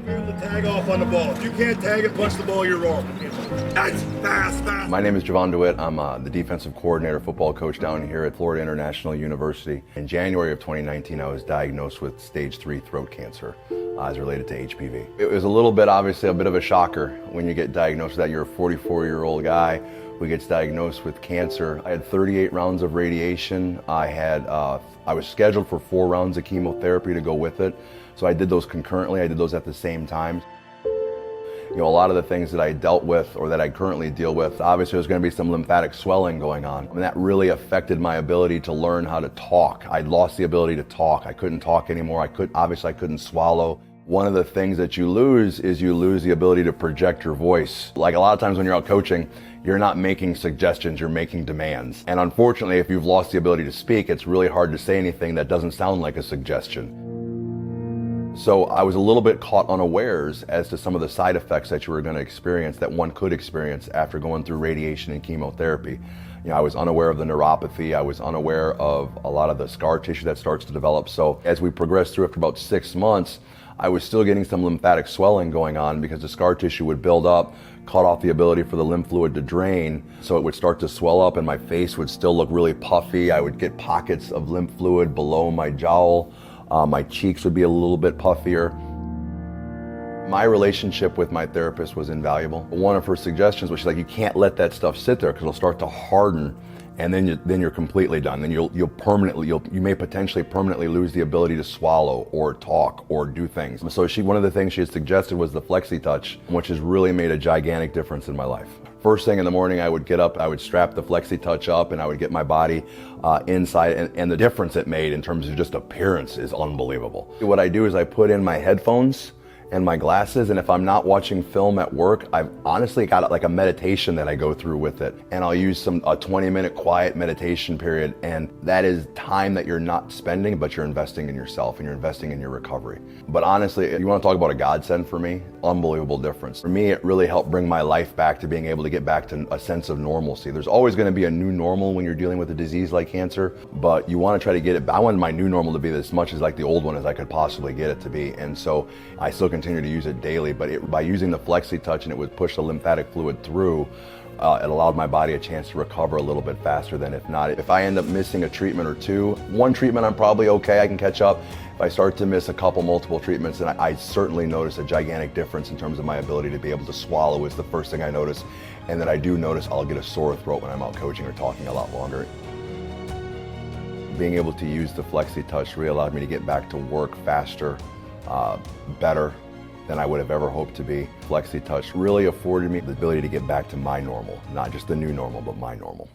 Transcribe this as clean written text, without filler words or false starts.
be able to tag off on the ball. If you can't tag it, punch the ball, you're wrong. That's fast. My name is Jovan. I'm the defensive coordinator, football coach down here at Florida International University. In January of 2019, I was diagnosed with stage 3 throat cancer as related to HPV. It was obviously a bit of a shocker when you get diagnosed with that. You're a 44-year-old guy who gets diagnosed with cancer. I had 38 rounds of radiation. I was scheduled for 4 rounds of chemotherapy to go with it. So I did those concurrently. I did those at the same time. You know, a lot of the things that I dealt with or that I currently deal with, obviously there's going to be some lymphatic swelling going on. And that really affected my ability to learn how to talk. I'd lost the ability to talk. I couldn't talk anymore. I couldn't swallow. One of the things that you lose is you lose the ability to project your voice. Like a lot of times when you're out coaching, you're not making suggestions, you're making demands. And unfortunately, if you've lost the ability to speak, it's really hard to say anything that doesn't sound like a suggestion. So I was a little bit caught unawares as to some of the side effects that you were going to experience, that one could experience after going through radiation and chemotherapy. You know, I was unaware of the neuropathy. I was unaware of a lot of the scar tissue that starts to develop. So as we progressed through after about 6 months, I was still getting some lymphatic swelling going on because the scar tissue would build up, cut off the ability for the lymph fluid to drain. So it would start to swell up and my face would still look really puffy. I would get pockets of lymph fluid below my jowl. My cheeks would be a little bit puffier. My relationship with my therapist was invaluable. One of her suggestions was, she's like, you can't let that stuff sit there because it'll start to harden, and then you're completely done. Then you may potentially permanently lose the ability to swallow or talk or do things. So one of the things she had suggested was the Flexitouch, which has really made a gigantic difference in my life. First thing in the morning, I would get up, I would strap the Flexitouch up, and I would get my body inside, and the difference it made in terms of just appearance is unbelievable. What I do is I put in my headphones and my glasses, and if I'm not watching film at work, I've honestly got like a meditation that I go through with it, and I'll use a 20-minute quiet meditation period, and that is time that you're not spending, but you're investing in yourself and you're investing in your recovery. But honestly, you want to talk about a godsend for me? Unbelievable difference. For me, it really helped bring my life back to being able to get back to a sense of normalcy. There's always going to be a new normal when you're dealing with a disease like cancer, but you want to try to get it. I wanted my new normal to be as much as like the old one as I could possibly get it to be, and so I still continue to use it daily, but by using the Flexitouch and it would push the lymphatic fluid through, it allowed my body a chance to recover a little bit faster than if not. If I end up missing a treatment or two, one treatment I'm probably okay, I can catch up. If I start to miss multiple treatments, then I certainly notice a gigantic difference in terms of my ability to be able to swallow is the first thing I notice. And then I do notice I'll get a sore throat when I'm out coaching or talking a lot longer. Being able to use the Flexitouch really allowed me to get back to work faster, better than I would have ever hoped to be. Flexitouch really afforded me the ability to get back to my normal, not just the new normal, but my normal.